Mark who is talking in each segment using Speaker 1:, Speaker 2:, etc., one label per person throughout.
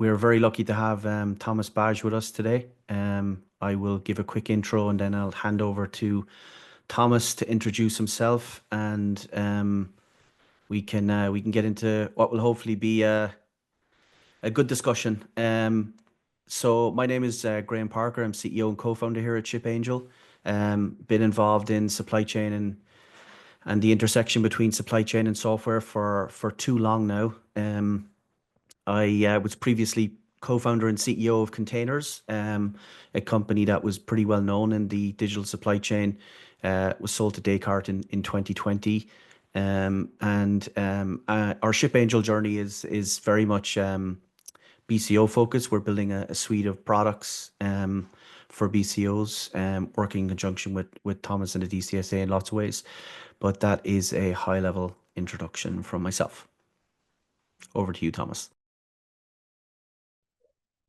Speaker 1: We're very lucky to have Thomas Bagge with us today. I will give a quick intro and then I'll hand over to Thomas to introduce himself, and we can get into what will hopefully be a good discussion. So my name is Graham Parker. I'm CEO and co-founder here at Ship Angel. Been involved in supply chain and the intersection between supply chain and software for too long now. I was previously co-founder and CEO of Containers, a company that was pretty well known in the digital supply chain. Was sold to Descartes in 2020. Our Ship Angel journey is very much BCO focused. We're building a suite of products for BCOs, working in conjunction with Thomas and the DCSA in lots of ways. But that is a high level introduction from myself. Over to you, Thomas.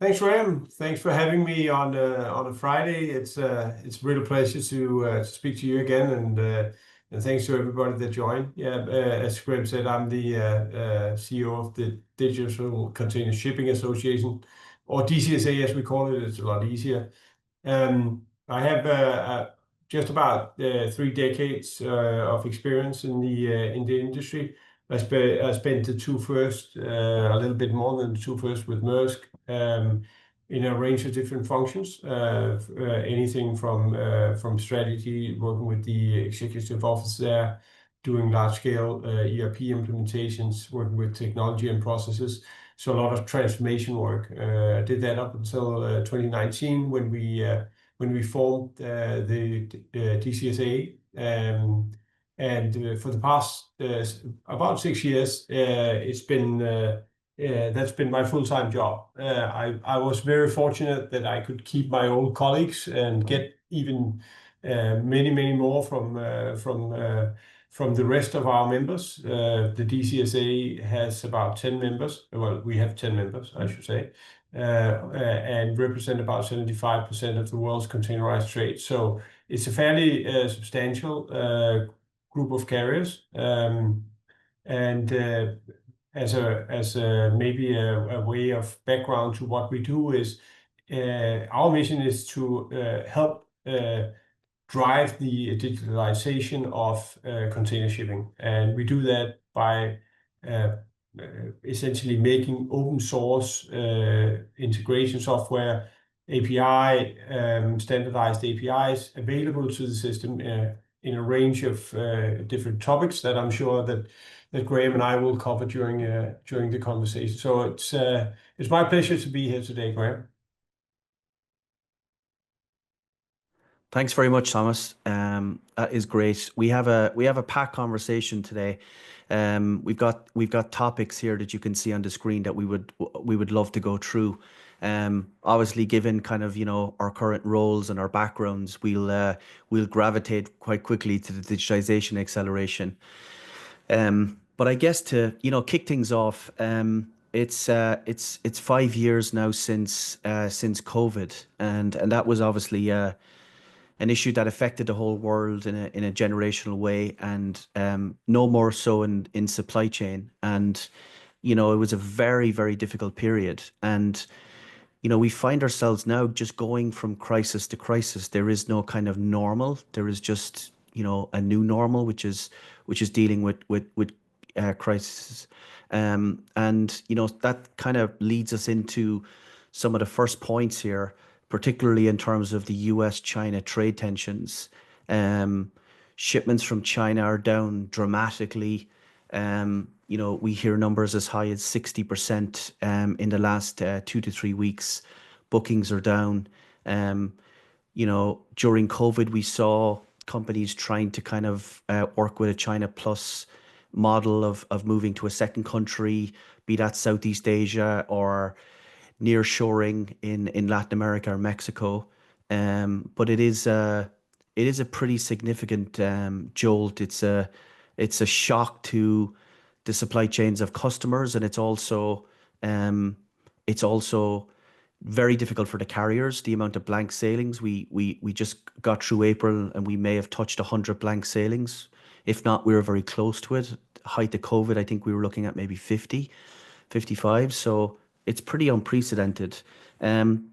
Speaker 2: Thanks, Graham. Thanks for having me on a Friday. It's a real pleasure to speak to you again, and thanks to everybody that joined. Yeah, as Graham said, I'm the CEO of the Digital Container Shipping Association, or DCSA as we call it. It's a lot easier. I have just about 3 decades of experience in the industry. I spent the two first, a little bit more than the two first with Maersk, in a range of different functions, anything from strategy, working with the executive office there, doing large-scale ERP implementations, working with technology and processes. So a lot of transformation work. I did that up until 2019 when we formed the DCSA. And for the past about 6 years, that's been my full-time job. I was very fortunate that I could keep my own colleagues and get even many more from the rest of our members. The DCSA has about 10 members. Well, we have 10 members, I should say, and represent about 75% of the world's containerized trade. So it's a fairly substantial group of carriers. And as maybe a way of background to what we do is our mission is to help drive the digitalization of container shipping, and we do that by essentially making open source integration software, API, standardized APIs available to the system in a range of different topics that I'm sure that Graham and I will cover during the conversation. So it's my pleasure to be here today, Graham.
Speaker 1: Thanks very much, Thomas. That is great. We have a packed conversation today. We've got topics here that you can see on the screen that we would love to go through. Obviously, given kind of our current roles and our backgrounds, we'll gravitate quite quickly to the digitization acceleration. But I guess to kick things off, it's 5 years now since COVID, and that was obviously an issue that affected the whole world in a generational way, and no more so in supply chain. And it was a very difficult period, and we find ourselves now just going from crisis to crisis. There is no kind of normal. There is just a new normal, which is dealing with crisis. And that kind of leads us into some of the first points here, particularly in terms of the US-China trade tensions. Shipments from China are down dramatically. We hear numbers as high as 60% in the last 2 to 3 weeks. Bookings are down. During COVID, we saw companies trying to kind of work with a China plus model of moving to a second country, be that Southeast Asia or nearshoring in Latin America or Mexico. But it is a pretty significant jolt. It's a shock to the supply chains of customers, and it's also very difficult for the carriers. The amount of blank sailings, we just got through April and we may have touched 100 blank sailings. If not, we were very close to it. Height of COVID, I think we were looking at maybe 50, 55. So it's pretty unprecedented. Um,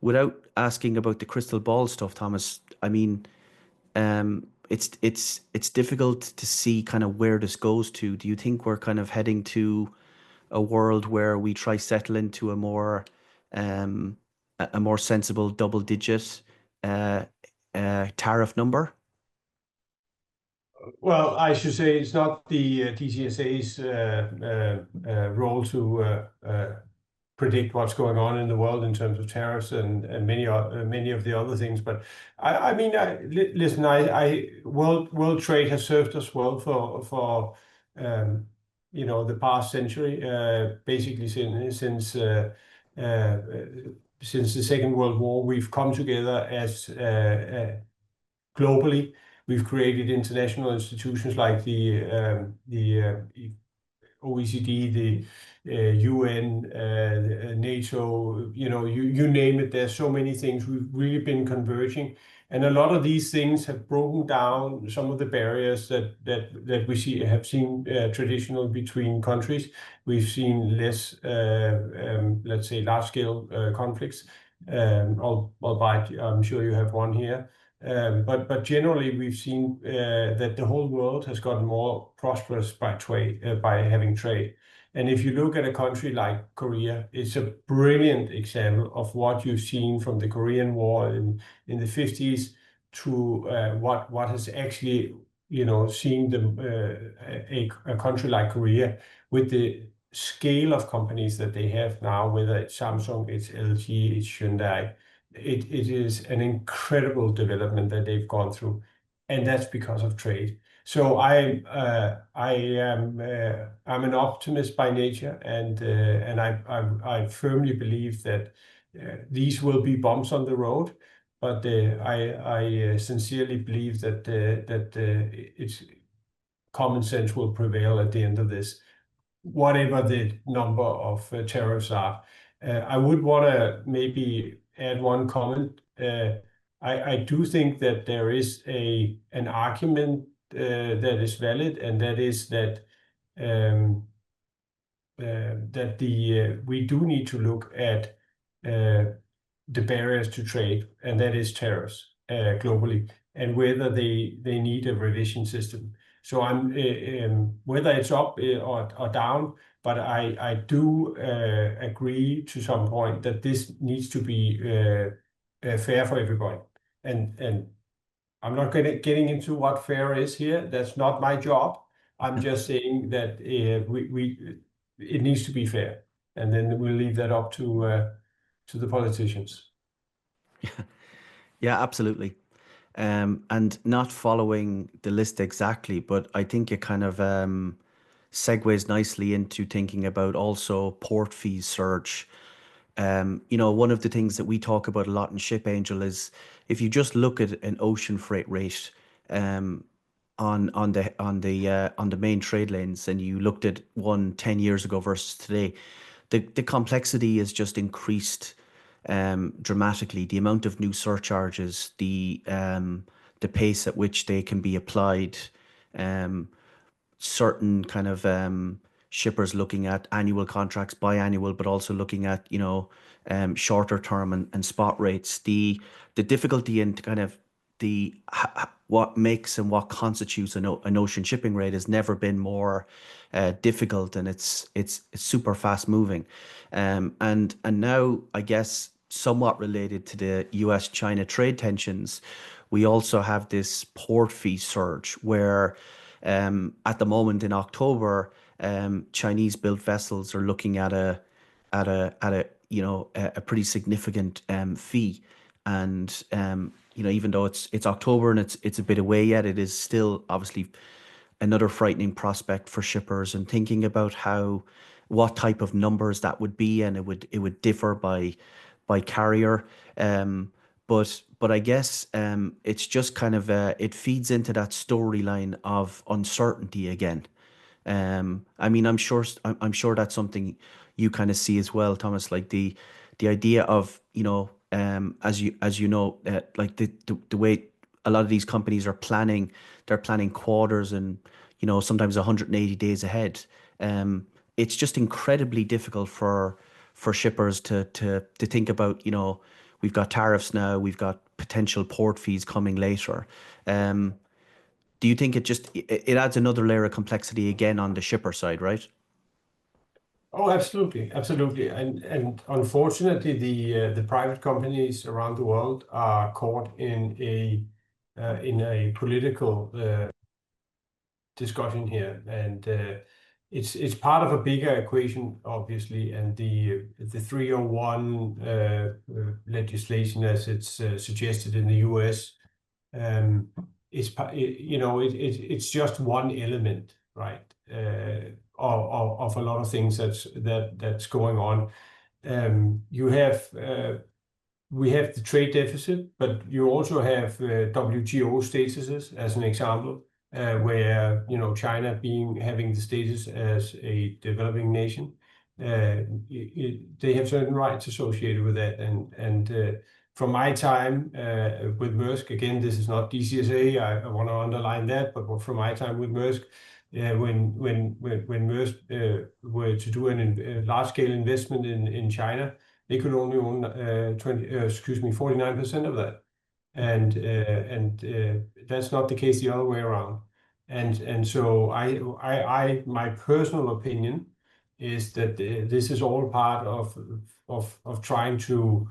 Speaker 1: Without asking about the crystal ball stuff, Thomas, I mean, it's difficult to see kind of where this goes to. Do you think we're kind of heading to a world where we try settle into um, a more sensible double digit uh, tariff number?
Speaker 2: Well, I should say it's not the DCSA's role to predict what's going on in the world in terms of tariffs and many of the other things. But I mean, listen, world trade has served us well for the past century, basically uh, since the Second World War. We've come together as globally. We've created international institutions like the OECD, the UN, NATO, you name it. There's so many things. We've really been converging, and a lot of these things have broken down some of the barriers that we have seen traditional between countries. We've seen less, let's say, large-scale conflicts. Albeit, I'm sure you have one here. But generally, we've seen that the whole world has gotten more prosperous by trade, by having trade. And if you look at a country like Korea, it's a brilliant example of what you've seen from the Korean War in the 50s to what has actually, seen a country like Korea with the scale of companies that they have now, whether it's Samsung, it's LG, it's Hyundai. It is an incredible development that they've gone through, and that's because of trade. So I'm an optimist by nature, and I firmly believe that these will be bumps on the road, but I sincerely believe that it's common sense will prevail at the end of this, whatever the number of tariffs are. I would want to maybe add one comment. I do think that there is an argument that is valid, and that is um, that we do need to look at uh, the barriers to trade, and that is tariffs globally, and whether they need a revision system. So whether it's up or down, but I do agree to some point that this needs to be fair for everybody. And I'm not getting into what fair is here. That's not my job. I'm just saying that it needs to be fair, and then we'll leave that up to the politicians.
Speaker 1: Yeah, absolutely. And not following the list exactly, but I think it kind of segues nicely into thinking about also port fees surge. One of the things that we talk about a lot in Ship Angel is if you just look at an ocean freight rate um, on the main trade lanes, and you looked at one 10 years ago versus today, the complexity is just increased dramatically. The amount of new surcharges, the pace at which they can be applied, um, certain kind of shippers looking at annual contracts, biannual, but also looking at shorter term and spot rates. The difficulty in kind of what makes and what constitutes an ocean shipping rate has never been more difficult, and it's super fast moving, and now I guess somewhat related to the U.S.-China trade tensions, we also have this port fee surge where at the moment in October, Chinese built vessels are looking at a pretty significant fee, and even though it's October and it's a bit away yet, it is still obviously another frightening prospect for shippers, and thinking about how what type of numbers that would be, and it would differ by carrier. But I guess it's just kind of it feeds into that storyline of uncertainty again. I mean, I'm sure that's something you kind of see as well, Thomas. Like the idea of as you know, like the way a lot of these companies are planning, they're planning quarters and sometimes 180 days ahead. It's just incredibly difficult for shippers to think about, we've got tariffs now, we've got potential port fees coming later. Um, do you think it adds another layer of complexity again on the shipper side, right?
Speaker 2: Oh, absolutely, absolutely. And unfortunately, the private companies around the world are caught in a political discussion here, and it's part of a bigger equation, obviously. And the 301 legislation, as it's suggested in the US, um, it's just one element, right? Of a lot of things that's going on. You have We have the trade deficit, but you also have WTO statuses as an example, where China having the status as a developing nation, they have certain rights associated with that. And from my time with Maersk, again, this is not DCSA. I want to underline that, but from my time with Maersk, when Maersk were to do a large scale investment in China, they could only own 49% of that. And that's not the case the other way around. And so my personal opinion is that this is all part of trying to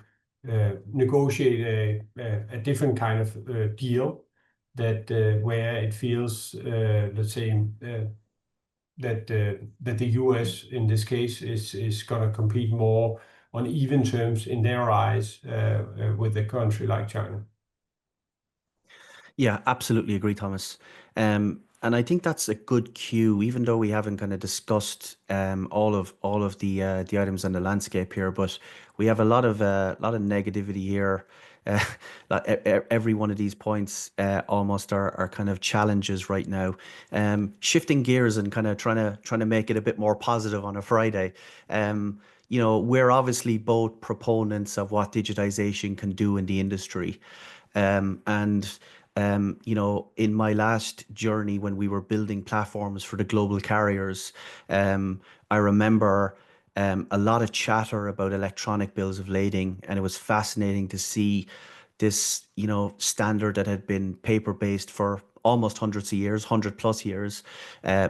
Speaker 2: negotiate a different kind of deal that where it feels, let's say, that the US in this case is going to compete more on even terms in their eyes with a country like China.
Speaker 1: Yeah, absolutely agree, Thomas. And I think that's a good cue, even though we haven't kind of discussed all of the items on the landscape here, but we have a lot of negativity here. Uh, every one of these points almost are kind of challenges right now. Shifting gears and kind of trying to make it a bit more positive on a Friday. We're obviously both proponents of what digitization can do in the industry. And in my last journey when we were building platforms for the global carriers, I remember a lot of chatter about electronic bills of lading, and it was fascinating to see this, standard that had been paper-based for almost hundreds of years, 100 plus years,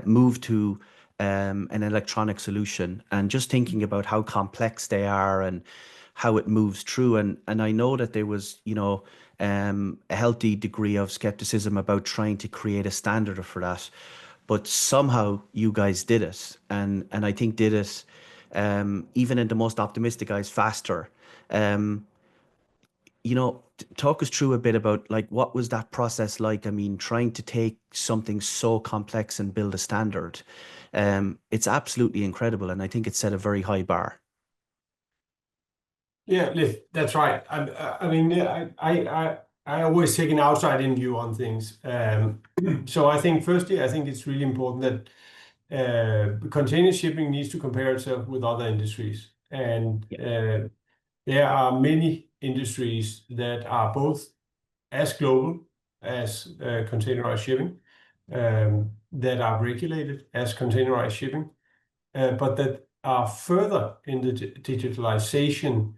Speaker 1: move to an electronic solution, and just thinking about how complex they are and how it moves through. And I know that there was, a healthy degree of skepticism about trying to create a standard for that. But somehow you guys did it, and I think did it even in the most optimistic eyes faster. Um, Talk us through a bit about like what was that process like? I mean, trying to take something so complex and build a standard. It's absolutely incredible, and I think it set a very high bar.
Speaker 2: Yeah, that's right. I mean, yeah, I always take an outside-in view on things. So I think firstly, I think it's really important that container shipping needs to compare itself with other industries. And
Speaker 1: Yeah.
Speaker 2: there are many industries that are both as global as containerized shipping, that are regulated as containerized shipping, but that are further in the digitalization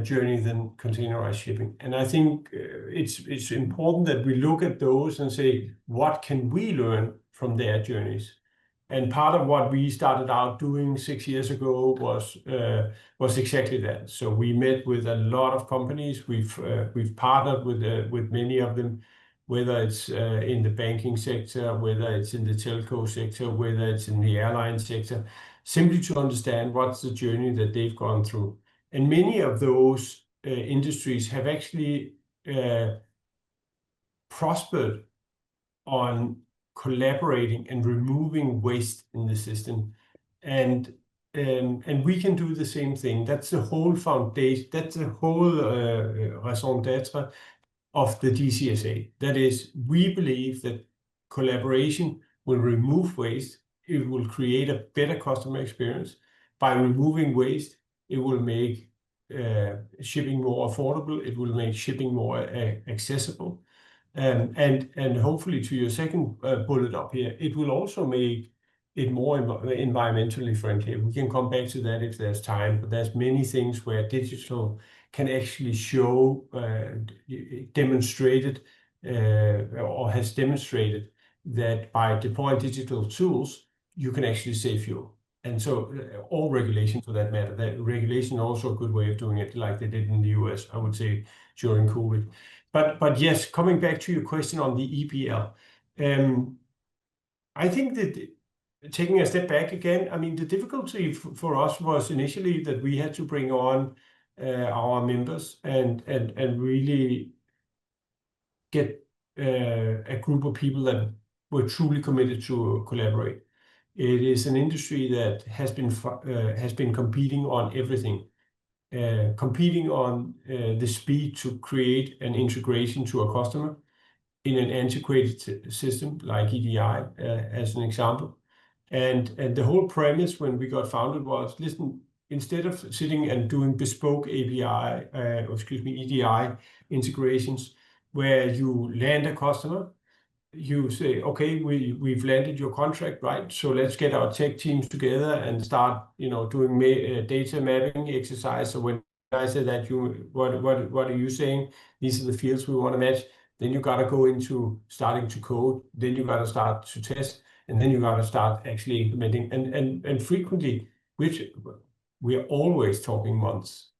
Speaker 2: journey than containerized shipping. And I think it's important that we look at those and say, what can we learn from their journeys? And part of what we started out doing 6 years ago was exactly that. So we met with a lot of companies. We've partnered with many of them, whether it's in the banking sector, whether it's in the telco sector, whether it's in the airline sector, simply to understand what's the journey that they've gone through. And many of those industries have actually prospered on collaborating and removing waste in the system. And we can do the same thing. That's the whole foundation. That's the whole raison d'être of the DCSA. That is, we believe that collaboration will remove waste. It will create a better customer experience. By removing waste, it will make shipping more affordable. It will make shipping more accessible. And hopefully, to your second bullet up here, it will also make it more environmentally friendly. We can come back to that if there's time, but there's many things where digital can actually show, demonstrated, or has demonstrated that by deploying digital tools, you can actually save fuel. And so all regulation for that matter, that regulation also a good way of doing it, like they did in the US, I would say, during COVID. But yes, coming back to your question on the EPL, I think that taking a step back again, I mean, the difficulty for us was initially that we had to bring on our members and really get a group of people that were truly committed to collaborate. It is an industry that has been competing on everything, competing on the speed to create an integration to a customer in an antiquated system like EDI, as an example. And the whole premise when we got founded was, listen, instead of sitting and doing bespoke API, EDI integrations, where you land a customer, you say, okay, we've landed your contract, right? So let's get our tech teams together and start, doing data mapping exercise. So when I say that, what are you saying? These are the fields we want to match. Then you got to go into starting to code. Then you got to start to test, and then you got to start actually implementing. And frequently, which we are always talking months.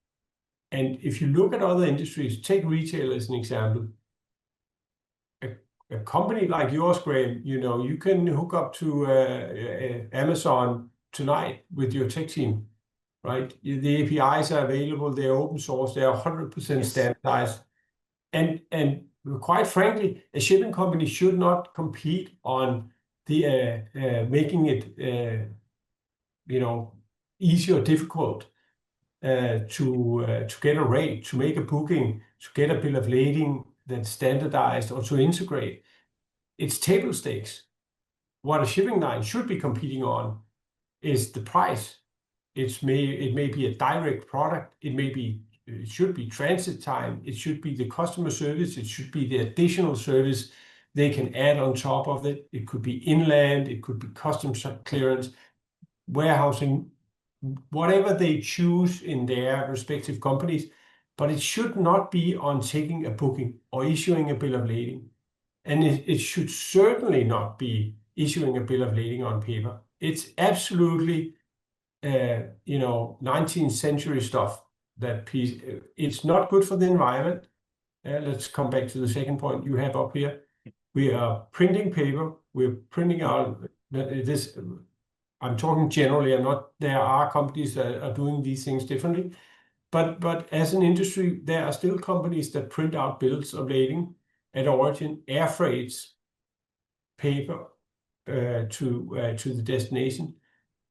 Speaker 2: And if you look at other industries, take retail as an example. A company like yours, Graham, you can hook up to Amazon tonight with your tech team, right? The APIs are available, they're open source, they're 100%
Speaker 1: Yes.
Speaker 2: standardized. And quite frankly, a shipping company should not compete on the making it easy or difficult to get a rate, to make a booking, to get a bill of lading that's standardized, or to integrate. It's table stakes. What a shipping line should be competing on is the price. It may be a direct product. It should be transit time. It should be the customer service. It should be the additional service they can add on top of it. It could be inland. It could be customs clearance, warehousing, whatever they choose in their respective companies. But it should not be on taking a booking or issuing a bill of lading. And it should certainly not be issuing a bill of lading on paper. It's absolutely 19th century stuff. It's not good for the environment. Let's come back to the second point you have up here. We are printing paper. We're printing out this. I'm talking generally. There are companies that are doing these things differently, but as an industry, there are still companies that print out bills of lading at origin, air freights paper to the destination,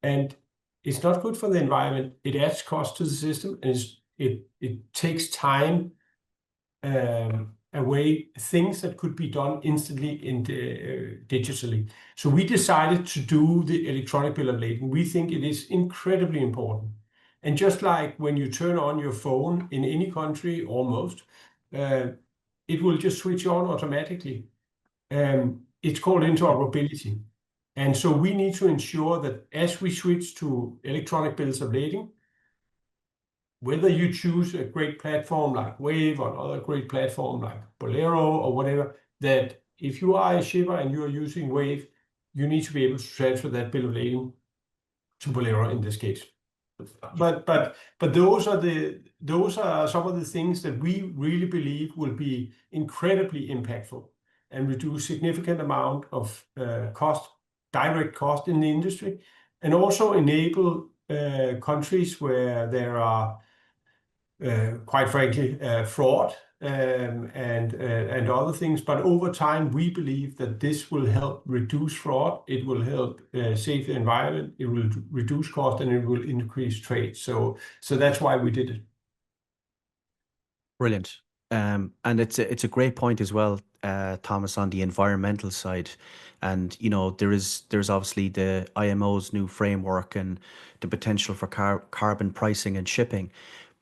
Speaker 2: and it's not good for the environment. It adds cost to the system, and it takes time away, things that could be done instantly digitally. So we decided to do the electronic bill of lading. We think it is incredibly important. And just like when you turn on your phone in any country, almost, it will just switch on automatically. It's called interoperability. And so we need to ensure that as we switch to electronic bills of lading, whether you choose a great platform like Wave or another great platform like Bolero or whatever, that if you are a shipper and you are using Wave, you need to be able to transfer that bill of lading to Bolero in this case. But those are some of the things that we really believe will be incredibly impactful and reduce significant amount of direct cost in the industry, and also enable countries where there are quite frankly fraud and other things. But over time, we believe that this will help reduce fraud. It will help save the environment. It will reduce cost, and it will increase trade. So that's why we did it.
Speaker 1: Brilliant. And it's a great point as well, Thomas, on the environmental side. And there's obviously the IMO's new framework and the potential for carbon pricing and shipping.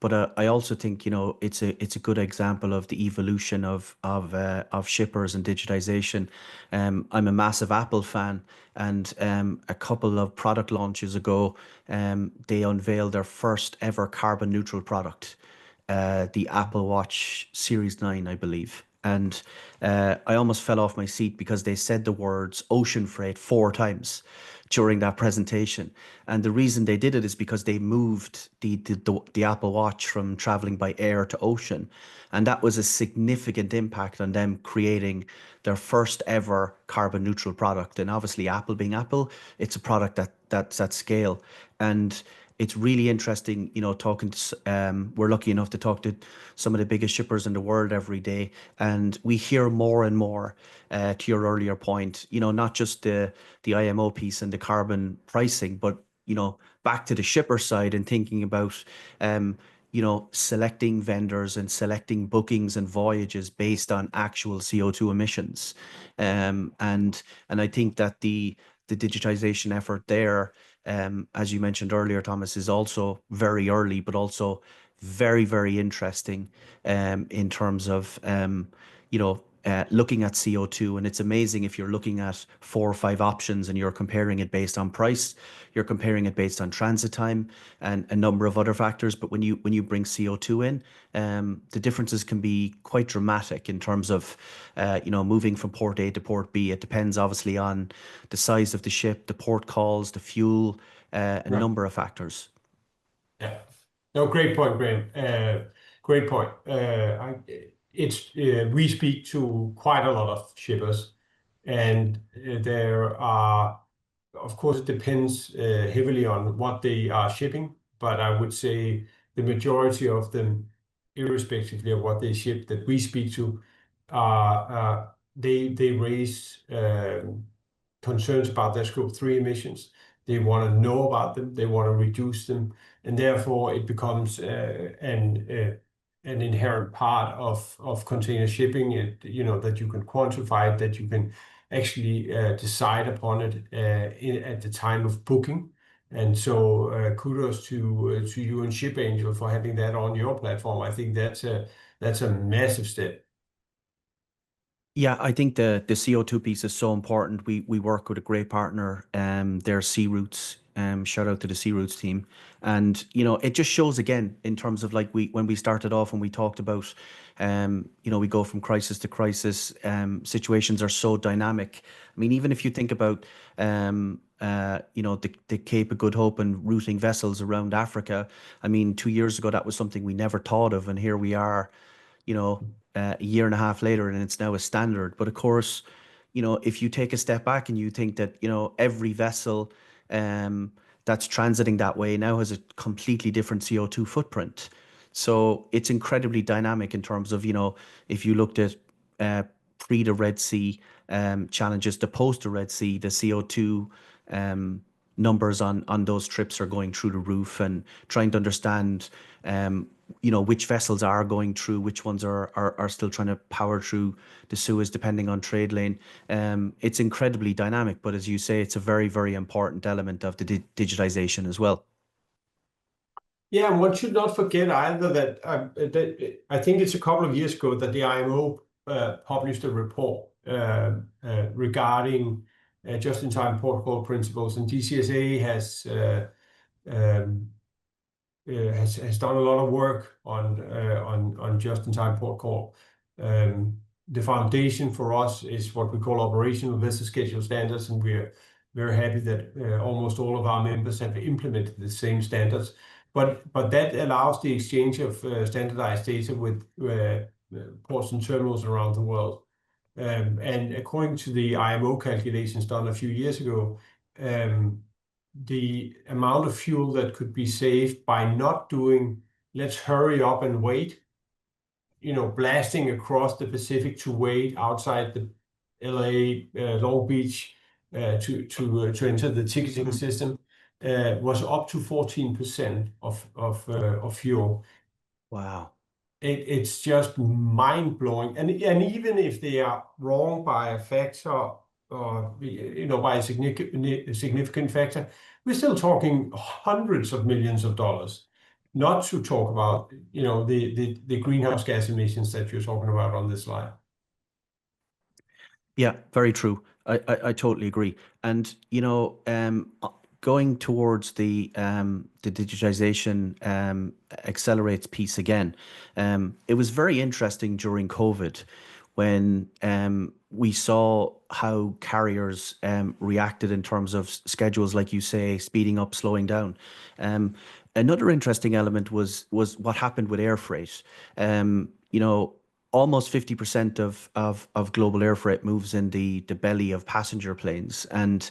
Speaker 1: But I also think, it's a good example of the evolution of shippers and digitization. I'm a massive Apple fan, and a couple of product launches ago, they unveiled their first ever carbon neutral product, the Apple Watch Series 9, I believe. And I almost fell off my seat because they said the words ocean freight 4 times during that presentation. And the reason they did it is because they moved the Apple Watch from traveling by air to ocean. And that was a significant impact on them creating their first ever carbon neutral product. And obviously, Apple being Apple, it's a product that's at scale. And it's really interesting, talking to, we're lucky enough to talk to some of the biggest shippers in the world every day. And we hear more and more, to your earlier point, not just the IMO piece and the carbon pricing, but, back to the shipper side and thinking about, selecting vendors and selecting bookings and voyages based on actual CO2 emissions. And I think that the digitization effort there, as you mentioned earlier, Thomas, is also very early, but also very, very interesting, in terms of, looking at CO2. And it's amazing if you're looking at 4 or 5 options and you're comparing it based on price, you're comparing it based on transit time and a number of other factors. But when you bring CO2 in, the differences can be quite dramatic in terms of, moving from port A to port B. It depends obviously on the size of the ship, the port calls, the fuel, a
Speaker 2: Right.
Speaker 1: number of factors.
Speaker 2: Yeah. No, great point, Graham. Great point. We speak to quite a lot of shippers, and there are, of course, it depends heavily on what they are shipping, but I would say the majority of them, irrespectively of what they ship, that we speak to, they raise concerns about their Scope 3 emissions. They want to know about them. They want to reduce them, and therefore it becomes an inherent part of container shipping. That you can quantify it, that you can actually decide upon it at the time of booking. And so kudos to you and Ship Angel for having that on your platform. I think that's a massive step.
Speaker 1: Yeah, I think the CO2 piece is so important. We work with a great partner, their Sea Routes. Shout out to the Sea Routes team. And it just shows again in terms of like when we started off and we talked about, we go from crisis to crisis. Situations are so dynamic. I mean, even if you think about, the Cape of Good Hope and routing vessels around Africa. I mean, 2 years ago that was something we never thought of, and here we are, a year and a half later, and it's now a standard. But of course, if you take a step back and you think that, every vessel, um, that's transiting that way now has a completely different CO2 footprint. So it's incredibly dynamic in terms of, if you looked at, uh, pre the Red Sea, challenges to post the Red Sea, the CO2, um, numbers on those trips are going through the roof, and trying to understand, which vessels are going through, which ones are still trying to power through the Suez, depending on trade lane. It's incredibly dynamic, but as you say, it's a very, very important element of the digitization as well.
Speaker 2: Yeah, and one should not forget either that I think it's a couple of years ago that the IMO published a report regarding just-in-time port call principles, and DCSA um, has done a lot of work on just-in-time port call. The foundation for us is what we call operational vessel schedule standards, and we're very happy that almost all of our members have implemented the same standards. But that allows the exchange of standardized data with ports and terminals around the world. And according to the IMO calculations done a few years ago, the amount of fuel that could be saved by not doing, let's hurry up and wait, blasting across the Pacific to wait outside the LA, Long Beach, to enter the ticketing
Speaker 1: Mhm.
Speaker 2: system, was up to 14% of fuel.
Speaker 1: Wow.
Speaker 2: It's just mind blowing. And even if they are wrong by a factor, or by a significant factor, we're still talking hundreds of millions of dollars. not to talk about, the greenhouse gas emissions that you're talking about on this slide.
Speaker 1: Yeah, very true. I totally agree. And going towards the digitization accelerates piece again. It was very interesting during COVID when we saw how carriers reacted in terms of schedules, like you say, speeding up, slowing down. Another interesting element was what happened with air freight. Almost 50% of global air freight moves in the belly of passenger planes. And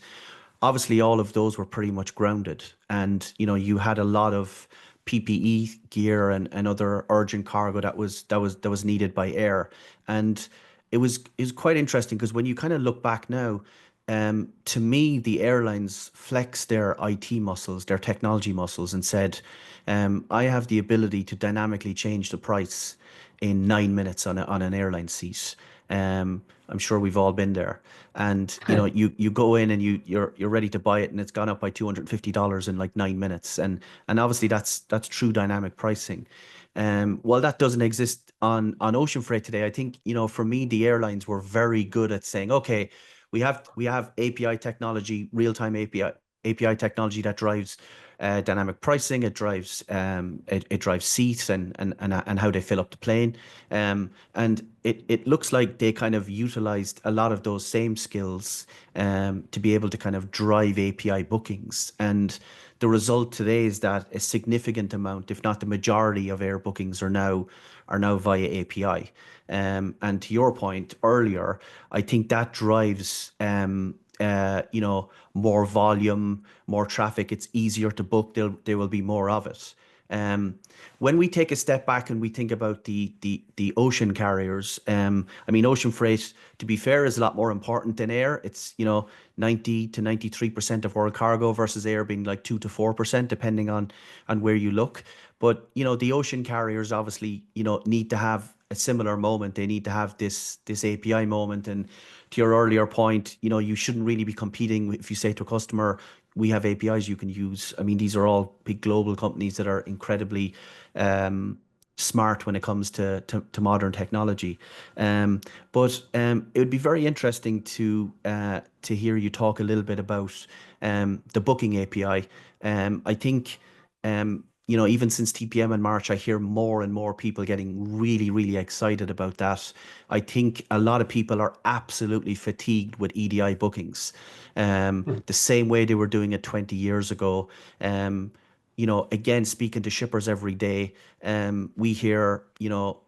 Speaker 1: obviously all of those were pretty much grounded. And you had a lot of PPE gear and other urgent cargo that was needed by air. And it was quite interesting because when you kind of look back now, to me, the airlines flexed their IT muscles, their technology muscles, and said, I have the ability to dynamically change the price in 9 minutes on an airline seat. I'm sure we've all been there. And you go in and you're ready to buy it, and it's gone up by $250 in like 9 minutes. And obviously that's true dynamic pricing. While that doesn't exist on ocean freight today, I think for me the airlines were very good at saying, okay, we have API technology, real-time API technology that drives dynamic pricing. It drives seats and how they fill up the plane. And it looks like they kind of utilized a lot of those same skills to be able to kind of drive API bookings. And the result today is that a significant amount, if not the majority of air bookings are now via API. And to your point earlier, I think that drives more volume, more traffic. It's easier to book. There will be more of it. When we take a step back and we think about the ocean carriers, I mean, ocean freight, to be fair, is a lot more important than air. It's 90 to 93% of world cargo versus air being like 2 to 4%, depending on where you look. But the ocean carriers obviously need to have a similar moment. They need to have this API moment. And to your earlier point, you shouldn't really be competing if you say to a customer, we have APIs you can use. I mean, these are all big global companies that are incredibly smart when it comes to modern technology. But it would be very interesting to hear you talk a little bit about the booking API. I think even since TPM in March, I hear more and more people getting really, really excited about that. I think a lot of people are absolutely fatigued with EDI bookings, the same way they were doing it 20 years ago. Again, speaking to shippers every day, we hear,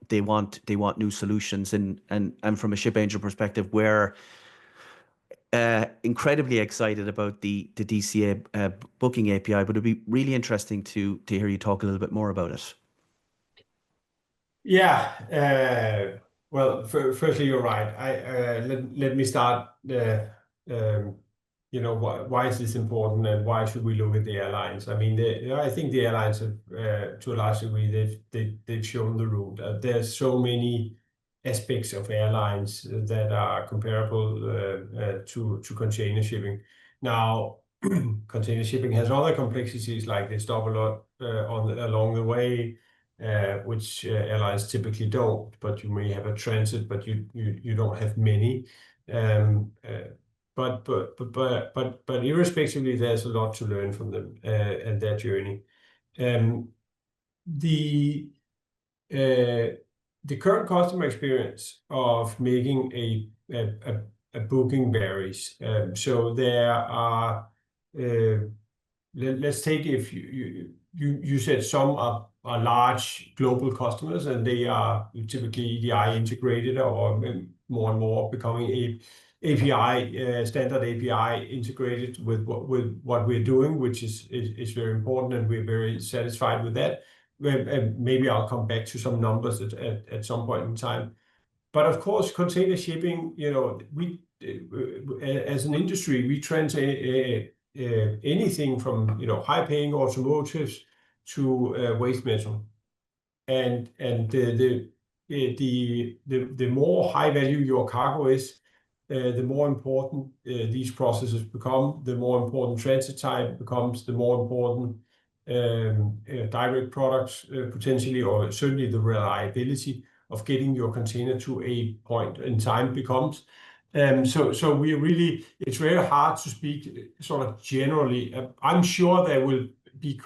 Speaker 1: they want new solutions, and from a ship angel perspective, we're incredibly excited about the DCA booking API, but it'd be really interesting to hear you talk a little bit more about it.
Speaker 2: Yeah. Well, firstly, you're right. Let me start. Why is this important, and why should we look at the airlines? I mean, I think the airlines have, to a large degree, they've shown the route. There's so many aspects of airlines that are comparable to container shipping. Now, container shipping has other complexities, like they stop a lot along the way, which airlines typically don't. But you may have a transit, but you don't have many. But irrespectively, there's a lot to learn from them and their journey. The current customer experience of making a booking varies. So there are, let's take, if you said some are large global customers, and they are typically EDI integrated, or more and more becoming API standard API integrated with what we're doing, which is very important, and we're very satisfied with that. And maybe I'll come back to some numbers at some point in time. But of course, container shipping, we as an industry, we transit anything from high-paying automotives to waste metal. And the more high value your cargo is, the more important these processes become, the more important transit time becomes, the more important direct products potentially, or certainly the reliability of getting your container to a point in time becomes. So we really, it's very hard to speak sort of generally. I'm sure there will be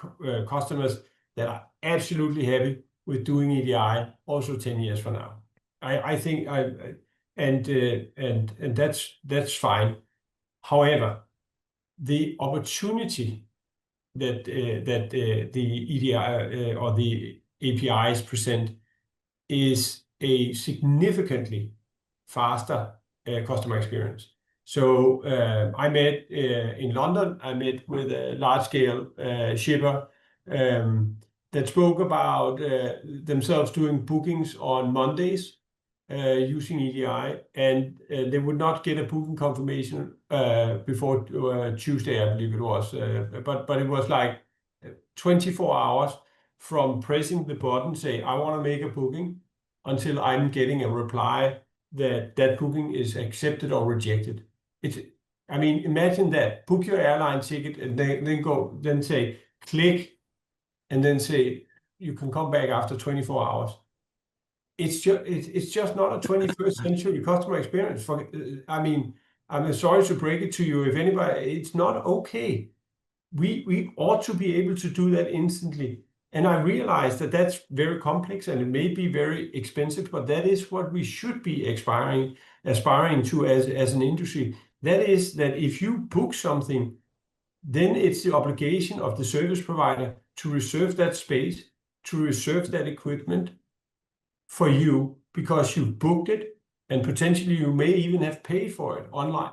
Speaker 2: customers that are absolutely happy with doing EDI also 10 years from now. I think and that's fine. However, the opportunity that the EDI or the APIs present is a significantly faster customer experience. So I met in London, I met with a large-scale shipper that spoke about themselves doing bookings on Mondays using EDI, and they would not get a booking confirmation before Tuesday, I believe it was. But it was like 24 hours from pressing the button, say, I want to make a booking, until I'm getting a reply that that booking is accepted or rejected. I mean, imagine that. Book your airline ticket and then say, click, and then say, you can come back after 24 hours. It's just not a 21st century customer experience. I mean, I'm sorry to break it to you. If anybody, it's not okay. We ought to be able to do that instantly. And I realize that that's very complex and it may be very expensive, but that is what we should be aspiring to as an industry. That is that if you book something, then it's the obligation of the service provider to reserve that space, to reserve that equipment for you because you booked it, and potentially you may even have paid for it online.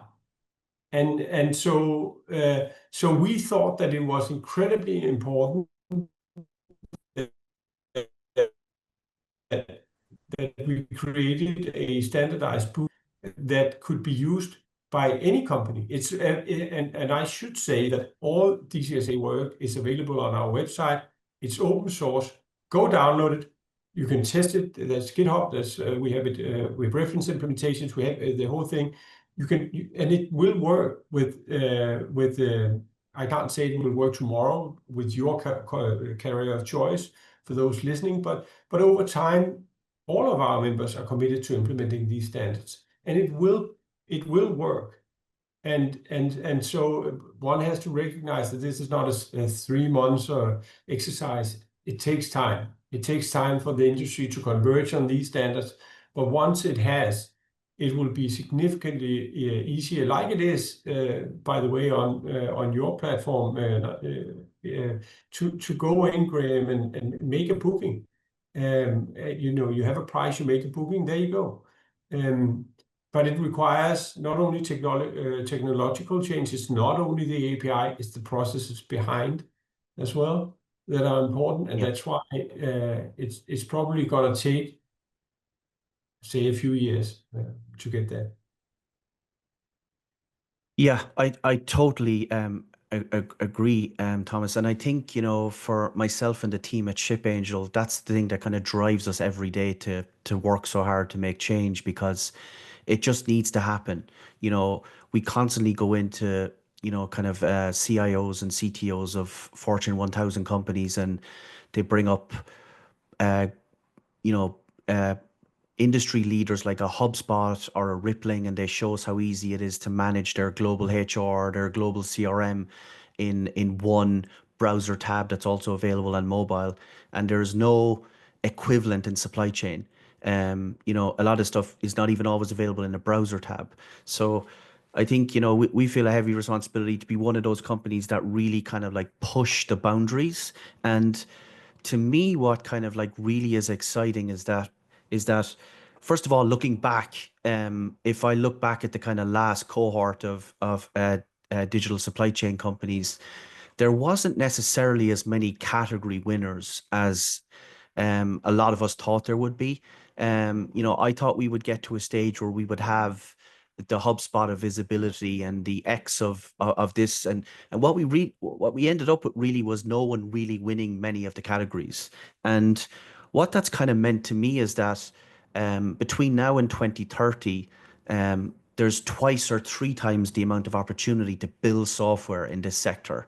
Speaker 2: And so we thought that it was incredibly important that we created a standardized book that could be used by any company. And I should say that all DCSA work is available on our website. It's open source. Go download it. You can test it. There's GitHub. We have it with reference implementations. We have the whole thing. And it will work with. I can't say it will work tomorrow with your carrier of choice for those listening, but over time, all of our members are committed to implementing these standards, and it will work. And so one has to recognize that this is not a 3 months exercise. It takes time. It takes time for the industry to converge on these standards. But once it has, it will be significantly easier, like it is, by the way, on your platform, to go in, Graham, and make a booking. You have a price, you make a booking, there you go. But it requires not only technological changes, not only the API, it's the processes behind as well that are important, and that's why it's probably gonna take, say, a few years to get there.
Speaker 1: Yeah, I totally agree, Thomas. And I think, for myself and the team at Ship Angel, that's the thing that kind of drives us every day to work so hard to make change, because it just needs to happen. We constantly go into, kind of CIOs and CTOs of Fortune 1000 companies, and they bring up, uh, you know, uh, industry leaders like a HubSpot or a Rippling, and they show us how easy it is to manage their global HR, their global CRM in one browser tab that's also available on mobile. And there's no equivalent in supply chain. A lot of stuff is not even always available in a browser tab. So I think, we feel a heavy responsibility to be one of those companies that really kind of like push the boundaries. And to me, what kind of like really is exciting is that first of all, looking back, if I look back at the kind of last cohort of digital supply chain companies, there wasn't necessarily as many category winners as a lot of us thought there would be. I thought we would get to a stage where we would have the HubSpot of visibility and the X of this, and what we ended up with really was no one really winning many of the categories. And what that's kind of meant to me is that between now and 2030, there's twice or three times the amount of opportunity to build software in this sector.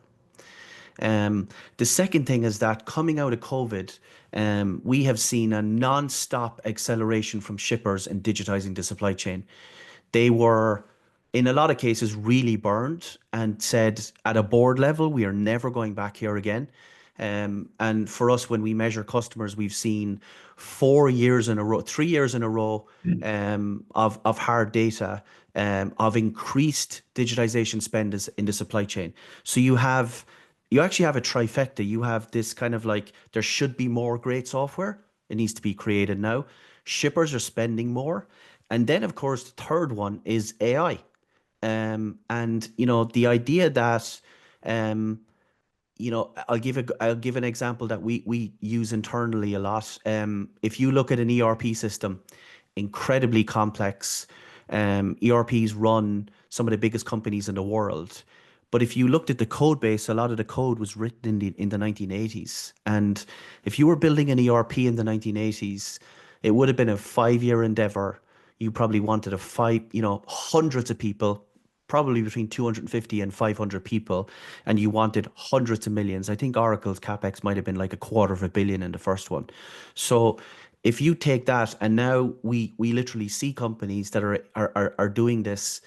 Speaker 1: The second thing is that coming out of COVID, we have seen a non-stop acceleration from shippers in digitizing the supply chain. They were, in a lot of cases, really burned and said at a board level, we are never going back here again. And for us, when we measure customers, we've seen 4 years in a row, 3 years in a row of hard data of increased digitization spend in the supply chain. So you actually have a trifecta. You have this kind of like there should be more great software. It needs to be created now. Shippers are spending more. And then, of course, the third one is AI. And the idea that um, I'll give an example that we use internally a lot. If you look at an ERP system, incredibly complex. ERPs run some of the biggest companies in the world. But if you looked at the code base, a lot of the code was written in the 1980s. And if you were building an ERP in the 1980s, it would have been a 5-year endeavor. You probably wanted hundreds of people, probably between 250 and 500 people, and you wanted hundreds of millions. I think Oracle's capex might have been like $250 million in the first one. So if you take that, and now we literally see companies that are doing this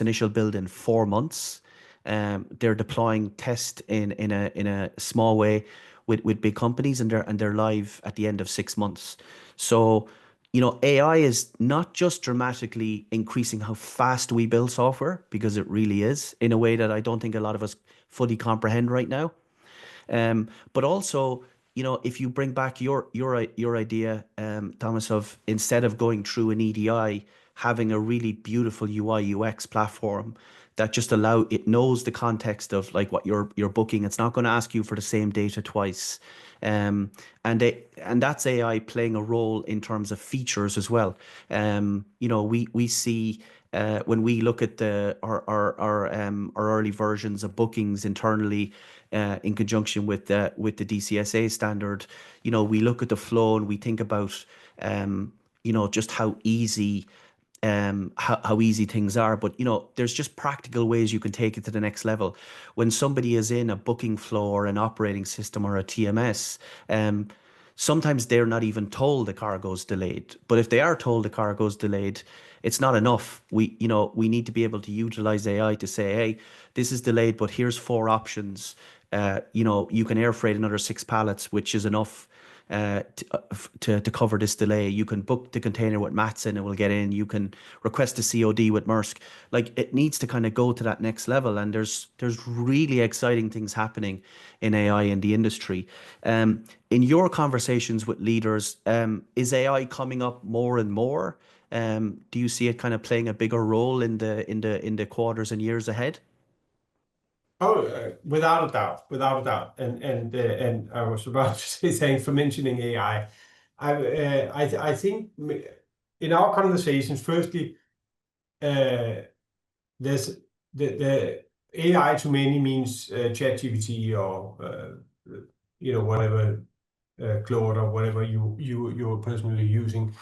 Speaker 1: initial build in 4 months. They're deploying test in a small way with big companies, and they're live at the end of 6 months. So AI is not just dramatically increasing how fast we build software, because it really is in a way that I don't think a lot of us fully comprehend right now. But also, if you bring back your idea, Thomas, of instead of going through an EDI, having a really beautiful UI UX platform that just it knows the context of like what you're booking. It's not going to ask you for the same data twice. And that's AI playing a role in terms of features as well. We see when we look at our early versions of bookings internally, in conjunction with the DCSA standard, we look at the flow and we think about just how easy things are. But there's just practical ways you can take it to the next level. When somebody is in a booking flow or an operating system or a TMS, sometimes they're not even told the cargo's delayed. But if they are told the cargo's delayed, it's not enough. We need to be able to utilize AI to say, hey, this is delayed, but here's 4 options. You can air freight another 6 pallets, which is enough to cover this delay. You can book the container with Matson, it will get in. You can request a COD with Maersk. Like, it needs to kind of go to that next level. And there's really exciting things happening in AI in the industry. In your conversations with leaders, is AI coming up more and more? Do you see it kind of playing a bigger role in the quarters and years ahead?
Speaker 2: Oh, without a doubt, without a doubt. And I was about to say thanks for mentioning AI. I think in our conversations, firstly, there's the AI to many means ChatGPT or whatever, Claude or whatever you're personally using.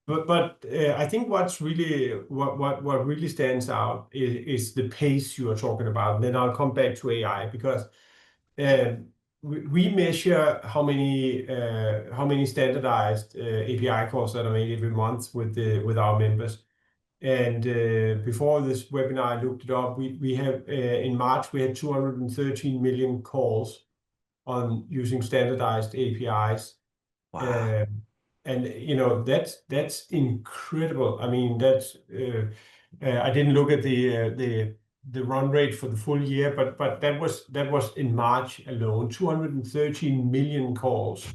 Speaker 2: But I think what really stands out is the pace you are talking about. And then I'll come back to AI, because we measure how many standardized API calls that are made every month with our members. And before this webinar, I looked it up. We have in March we had 213 million calls on using standardized APIs.
Speaker 1: Wow.
Speaker 2: And that's incredible. I mean, that's I didn't look at the run rate for the full year, but that was in March alone, 213 million calls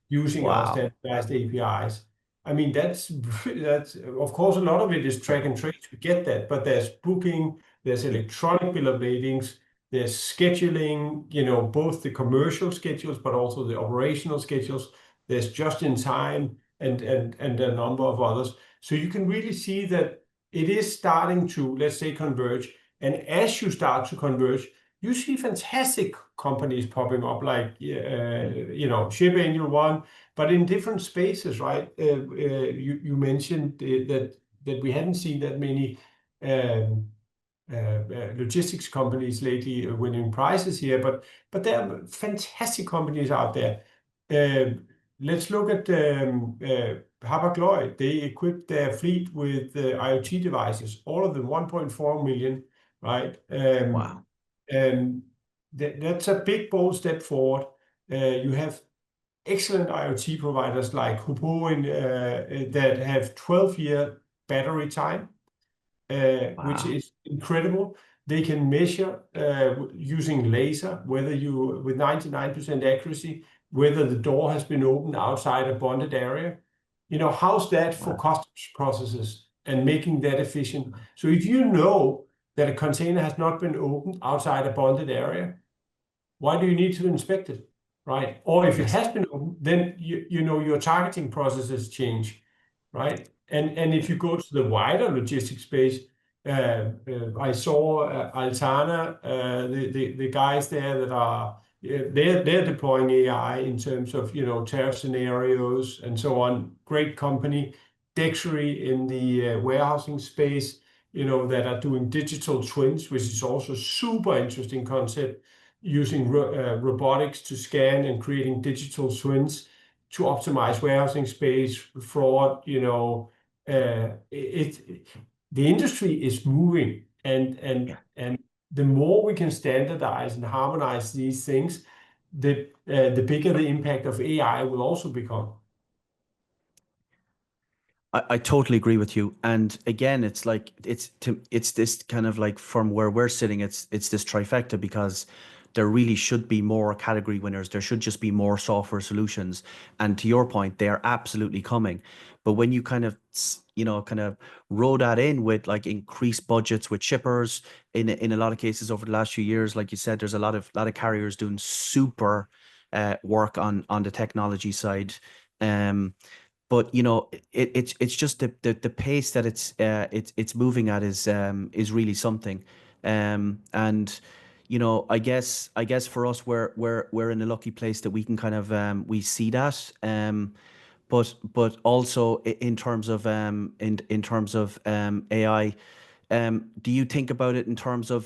Speaker 2: using our
Speaker 1: Wow.
Speaker 2: standardized APIs. I mean, that's of course a lot of it is track and trace. We get that, but there's booking, there's electronic bill of ladings, there's scheduling. Both the commercial schedules, but also the operational schedules. There's just in time and a number of others. So you can really see that it is starting to, let's say, converge. And as you start to converge, you see fantastic companies popping up, like Ship Angel One, but in different spaces, right? You mentioned that we hadn't seen that many logistics companies lately winning prizes here, but there are fantastic companies out there. Let's look at Hapag-Lloyd. They equipped their fleet with IoT devices, all of them 1.4 million, right?
Speaker 1: Wow.
Speaker 2: And that's a big, bold step forward. You have excellent IoT providers like Hoopo that have 12-year battery time, which
Speaker 1: Wow.
Speaker 2: is incredible. They can measure using laser with 99% accuracy whether the door has been opened outside a bonded area. How's that for
Speaker 1: Wow.
Speaker 2: customs processes and making that efficient? So if you know that a container has not been opened outside a bonded area, why do you need to inspect it, right? Or if it
Speaker 1: Yes.
Speaker 2: has been opened, then your targeting processes change, right? And if you go to the wider logistics space, I saw Altana, the guys there that are they're deploying AI in terms of tariff scenarios and so on. Great company, Dexery in the warehousing space, that are doing digital twins, which is also super interesting concept, using robotics to scan and creating digital twins to optimize warehousing space, fraud. The industry is moving,
Speaker 1: Yeah.
Speaker 2: and the more we can standardize and harmonize these things, the bigger the impact of AI will also become.
Speaker 1: I totally agree with you. And again, it's like it's this kind of like from where we're sitting, it's this trifecta because there really should be more category winners. There should just be more software solutions. And to your point, they are absolutely coming. But when you kind of kind of roll that in with like increased budgets with shippers in a lot of cases over the last few years, like you said, there's a lot of carriers doing super work on the technology side. Um, but it's just the pace that it's moving at is really something. And I guess for us we're in a lucky place that we can kind of we see that. But also in terms of AI, do you think about it in terms of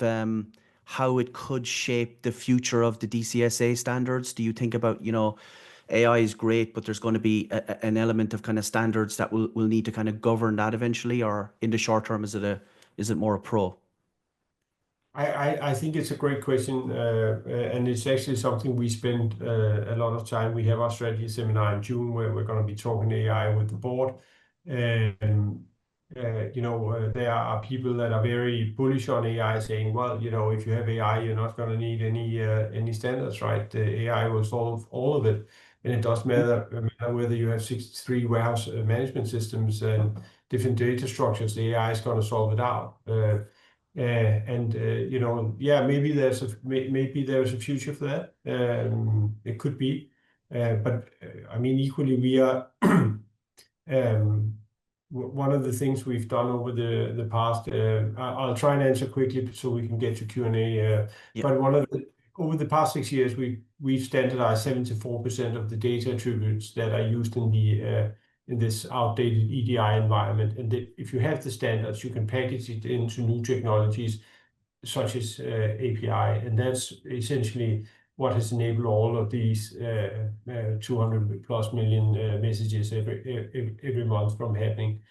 Speaker 1: how it could shape the future of the DCSA standards? Do you think about, AI is great, but there's going to be an element of kind of standards that will need to kind of govern that eventually, or in the short term, is it more a pro?
Speaker 2: I think it's a great question, and it's actually something we spend a lot of time. We have our strategy seminar in June where we're going to be talking AI with the board. And there are people that are very bullish on AI, saying, well, if you have AI, you're not going to need any standards, right? The AI will solve all of it, and it doesn't matter whether you have 63 warehouse management systems and different data structures. The AI is going to solve it out. Yeah, maybe there's a future for that. It could be, but I mean, equally, we are one of the things we've done over the past. I'll try and answer quickly so we can get to Q&A.
Speaker 1: Yeah.
Speaker 2: But over the past 6 years, we've standardized 74% of the data attributes that are used in this outdated EDI environment. And if you have the standards, you can package it into new technologies such as API, and that's essentially what has enabled all of these 200 plus million messages every month from happening.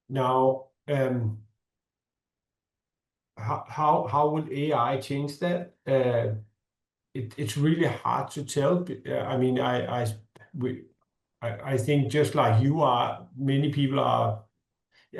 Speaker 2: Now, how would AI change that? It's really hard to tell. I mean, I think just like you are, many people are.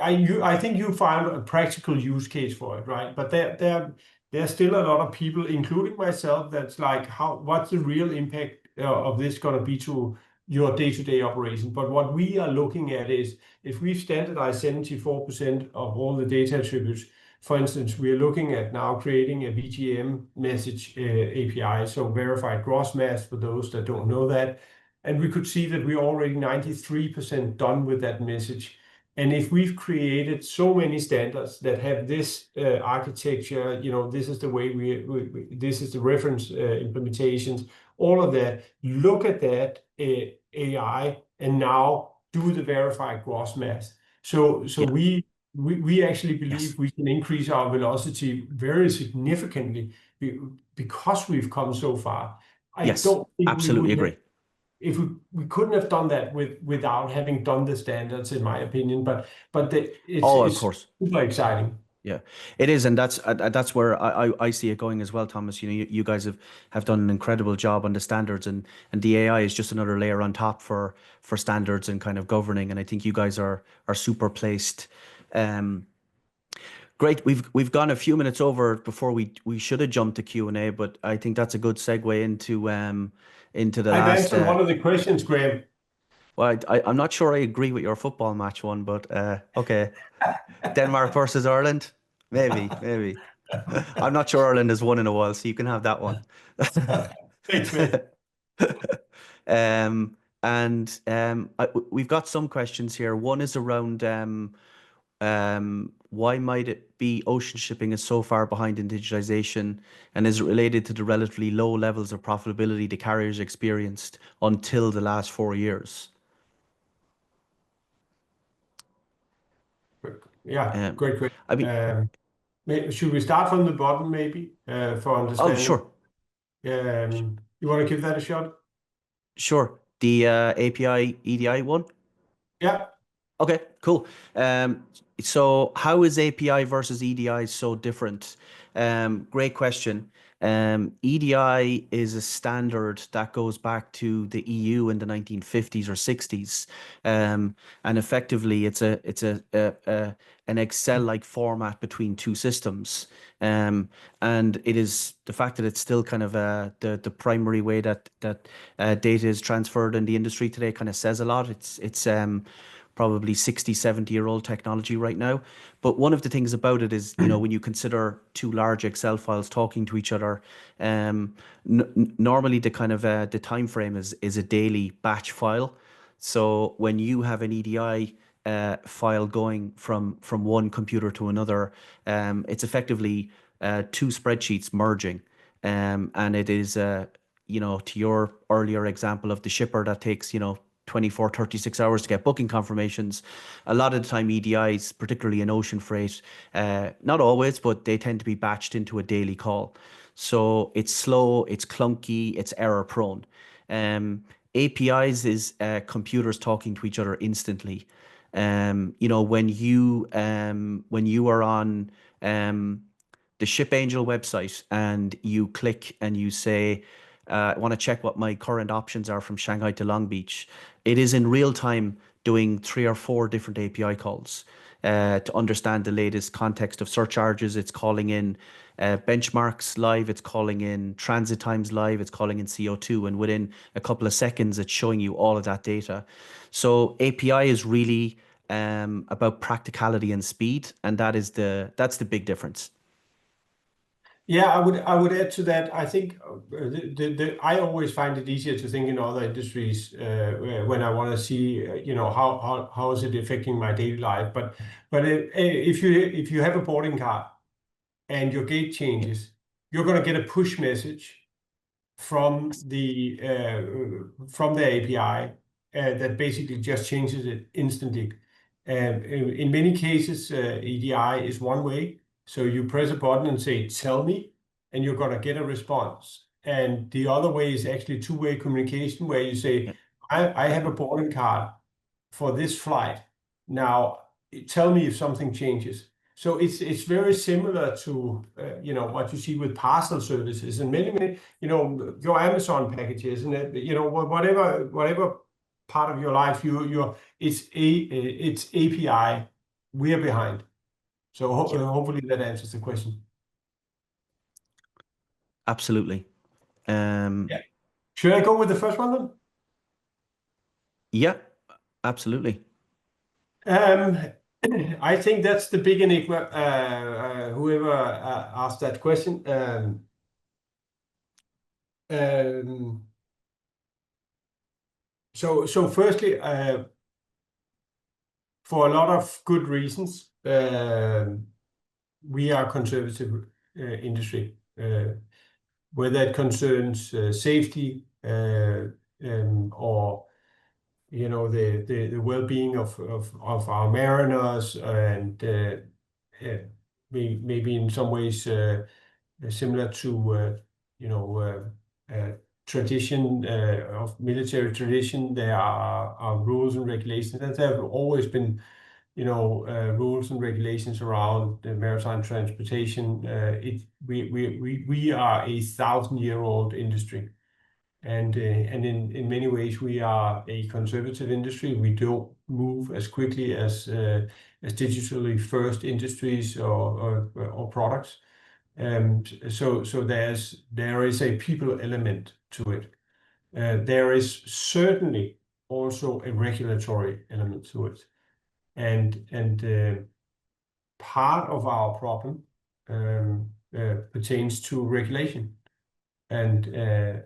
Speaker 2: I think you found a practical use case for it, right? But there's still a lot of people, including myself, that's like, what's the real impact of this going to be to your day-to-day operation? But what we are looking at is if we've standardized 74% of all the data attributes, for instance, we are looking at now creating a VGM message API, so verified gross mass for those that don't know that. And we could see that we're already 93% done with that message. And if we've created so many standards that have this architecture, this is the way this is the reference implementations, all of that, look at that AI and now do the verified gross mass. So
Speaker 1: Yeah.
Speaker 2: we we actually
Speaker 1: Yes.
Speaker 2: believe we can increase our velocity very significantly because we've come so far. I
Speaker 1: Yes.
Speaker 2: don't think we
Speaker 1: Absolutely
Speaker 2: would have,
Speaker 1: agree.
Speaker 2: if we couldn't have done that without having done the standards, in my opinion. But
Speaker 1: Oh, of
Speaker 2: it's
Speaker 1: course.
Speaker 2: super exciting.
Speaker 1: Yeah, it is, and that's where I see it going as well, Thomas. You guys have done an incredible job on the standards, and the AI is just another layer on top for standards and kind of governing. And I think you guys are super placed. Um, Great. We've gone a few minutes over before we should have jumped to Q&A, but I think that's a good segue into the
Speaker 2: I've
Speaker 1: last.
Speaker 2: answered one of the questions, Graham.
Speaker 1: Well, I'm not sure I agree with your football match one, but okay. Denmark versus Ireland, maybe. I'm not sure Ireland has won in a while, so you can have that one.
Speaker 2: Thanks, man.
Speaker 1: We've got some questions here. One is around why might it be ocean shipping is so far behind in digitization, and is it related to the relatively low levels of profitability the carriers experienced until the last 4 years?
Speaker 2: Yeah,
Speaker 1: Um,
Speaker 2: great question.
Speaker 1: I mean,
Speaker 2: Should we start from the bottom, maybe, for
Speaker 1: oh,
Speaker 2: understanding?
Speaker 1: sure,
Speaker 2: You want to give that a shot?
Speaker 1: sure. The API EDI one.
Speaker 2: Yeah.
Speaker 1: Okay, cool. Um, so how is API versus EDI so different? Great question. EDI is a standard that goes back to the EU in the 1950s or 60s, and effectively it's an Excel-like format between two systems. Um, and it is the fact that it's still kind of the primary way that data is transferred in the industry today kind of says a lot. It's probably 60, 70-year-old technology right now. But one of the things about it is, when you consider two large Excel files talking to each other, normally the kind of the time frame is a daily batch file. So when you have an EDI file going from one computer to another, it's effectively two spreadsheets merging. And it is, to your earlier example of the shipper that takes, 24, 36 hours to get booking confirmations. A lot of the time, EDIs, particularly in ocean freight, not always, but they tend to be batched into a daily call. So it's slow, it's clunky, it's error prone. APIs is computers talking to each other instantly. When you are on um, the Ship Angel website and you click and you say, I want to check what my current options are from Shanghai to Long Beach. It is in real time doing 3 or 4 different API calls to understand the latest context of surcharges. It's calling in benchmarks live, it's calling in transit times live, it's calling in CO2, and within a couple of seconds, it's showing you all of that data. So API is really about practicality and speed, and that's the big difference.
Speaker 2: Yeah, I would add to that. I think I always find it easier to think in other industries when I want to see how is it affecting my daily life. But if you have a boarding card and your gate
Speaker 1: Yeah.
Speaker 2: changes, you're going to get a push message from
Speaker 1: Yes.
Speaker 2: the API that basically just changes it instantly. In many cases, EDI is one way. So you press a button and say, "Tell me," and you're going to get a response. And the other way is actually two-way communication where you say,
Speaker 1: Yeah.
Speaker 2: I have a boarding card for this flight. Now, tell me if something changes. So it's very similar to what you see with parcel services and many your Amazon packages and whatever part of your life it's API. We are behind. So
Speaker 1: Yeah.
Speaker 2: hopefully that answers the question.
Speaker 1: Absolutely. Um,
Speaker 2: Yeah. Should I go with the first one
Speaker 1: yeah, absolutely.
Speaker 2: then? I think that's the big enigma. Whoever asked that question. Um, so firstly, for a lot of good reasons, we are a conservative industry, whether it concerns safety or the well-being of our mariners, and maybe in some ways similar to tradition of military tradition. There are rules and regulations, and there have always been rules and regulations around maritime transportation. We are a 1,000-year-old industry. And in many ways, we are a conservative industry. We don't move as quickly as digitally first industries or products. So there is a people element to it. There is certainly also a regulatory element to it. And part of our problem pertains to regulation. And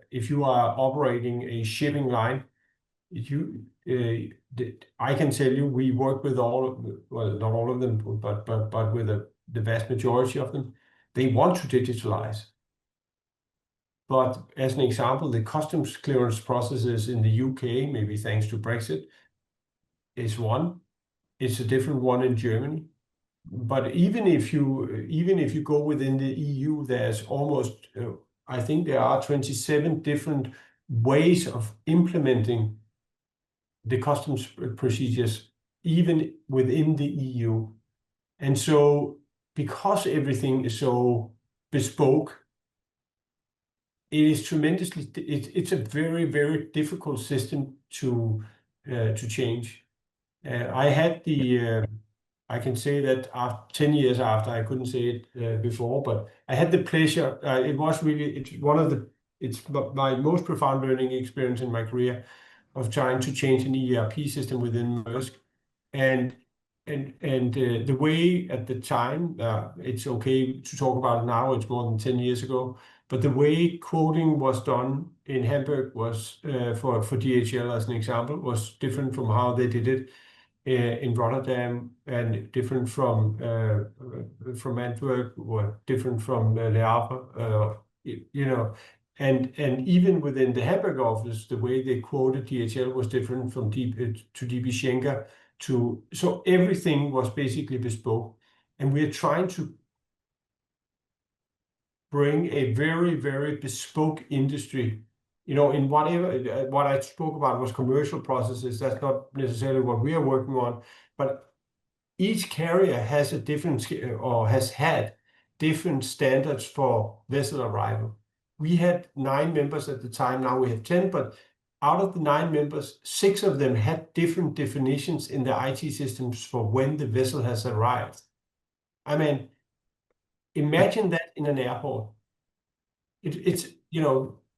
Speaker 2: if you are operating a shipping line, I can tell you, we work with well, not all of them, but with the vast majority of them. They want to digitalize. But as an example, the customs clearance processes in the UK, maybe thanks to Brexit, is one. It's a different one in Germany. But even if you go within the EU, there's almost I think there are 27 different ways of implementing the customs procedures, even within the EU. And so, because everything is so bespoke, it's a very, very difficult system to change. I can say that after 10 years after, I couldn't say it before, but I had the pleasure. It's my most profound learning experience in my career of trying to change an ERP system within Maersk. And the way at the time, it's okay to talk about it now, it's more than 10 years ago, but the way quoting was done in Hamburg was, for DHL as an example, was different from how they did it in Rotterdam, and different from Antwerp, or different from Le Havre, and even within the Hamburg office, the way they quoted DHL was different from to DB Schenker so everything was basically bespoke, and we're trying to bring a very, very bespoke industry. In whatever, what I spoke about was commercial processes. That's not necessarily what we are working on, but each carrier has a different, or has had different standards for vessel arrival. We had 9 members at the time, now we have 10, but out of the 9 members, 6 of them had different definitions in the IT systems for when the vessel has arrived. I mean, imagine that in an airport.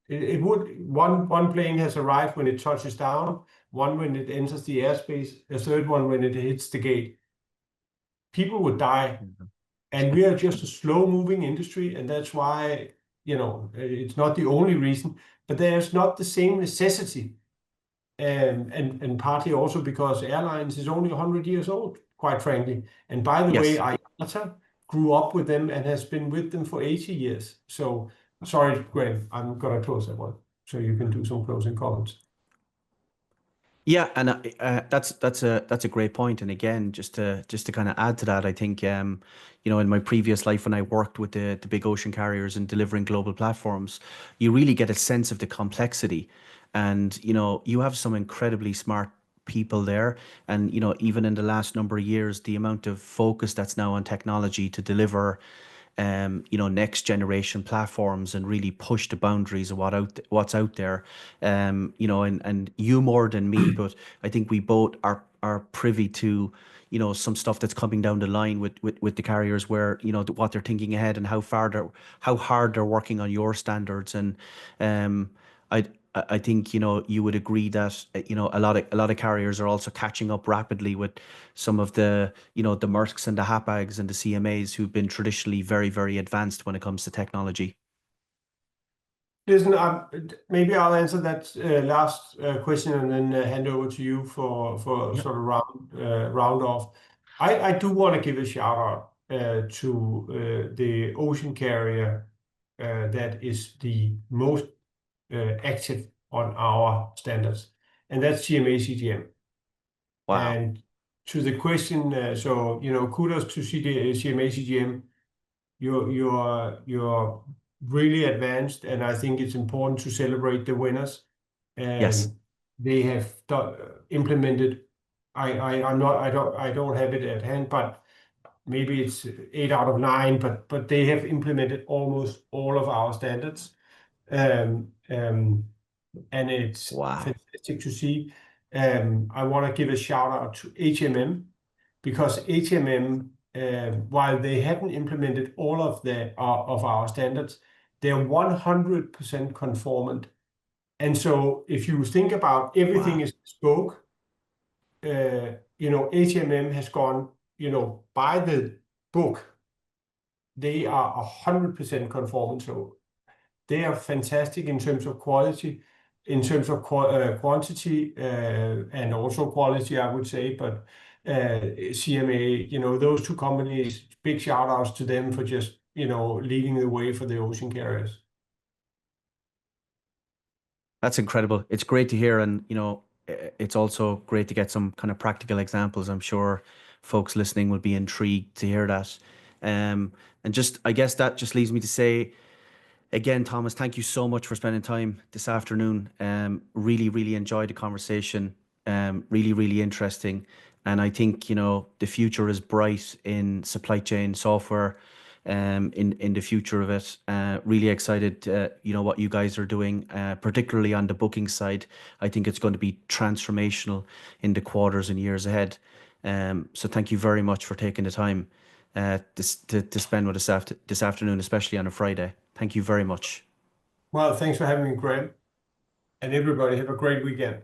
Speaker 2: One plane has arrived when it touches down, one when it enters the airspace, a third one when it hits the gate. People would die. And we are just a slow-moving industry, and that's why, it's not the only reason, but there's not the same necessity. And partly also because airlines is only 100 years old, quite frankly. And by the way,
Speaker 1: Yes.
Speaker 2: IATA grew up with them and has been with them for 80 years. So, sorry, Graham, I'm going to close that one, so you can do some closing comments.
Speaker 1: Yeah, and that's a great point. And again, just to kind of add to that, I think in my previous life when I worked with the big ocean carriers and delivering global platforms, you really get a sense of the complexity, and you have some incredibly smart people there, and even in the last number of years, the amount of focus that's now on technology to deliver next generation platforms and really push the boundaries of what's out there. And you more than me, but I think we both are privy to, some stuff that's coming down the line with the carriers, where, what they're thinking ahead and how hard they're working on your standards. And I I think you would agree that a lot of carriers are also catching up rapidly with some of the Mercks and the Hapags and the CMAs who've been traditionally very, very advanced when it comes to technology.
Speaker 2: Listen, maybe I'll answer that last question and then hand over to you for
Speaker 1: Yeah.
Speaker 2: sort of round off. I do want to give a shout out to the ocean carrier that is the most active on our standards. and that's CMA CGM.
Speaker 1: Wow.
Speaker 2: And to the question, so kudos to CMA CGM. You're really advanced, and I think it's important to celebrate the winners.
Speaker 1: Yes.
Speaker 2: They have implemented. I don't have it at hand, but maybe it's 8 out of 9. But they have implemented almost all of our standards, um, um, and it's
Speaker 1: Wow.
Speaker 2: fantastic to see. I want to give a shout out to HMM, because HMM, while they haven't implemented all of our standards, they're 100% conformant. And so if you think about everything
Speaker 1: Wow.
Speaker 2: is bespoke, HMM has gone, by the book. They are 100% conformant. So they are fantastic in terms of quality, in terms of quantity, and also quality, I would say. But CMA, those two companies, big shout outs to them for just, leading the way for the ocean carriers.
Speaker 1: That's incredible. It's great to hear, and it's also great to get some kind of practical examples. I'm sure folks listening will be intrigued to hear that. And just, I guess that just leaves me to say again, Thomas, thank you so much for spending time this afternoon. Really, really enjoyed the conversation. Really, really interesting. And I think, the future is bright in supply chain software, in the future of it. Really excited, what you guys are doing, particularly on the booking side. I think it's going to be transformational in the quarters and years ahead. So thank you very much for taking the time to spend with us this afternoon, especially on a Friday. Thank you very much.
Speaker 2: Well, thanks for having me, Grant, and everybody have a great weekend.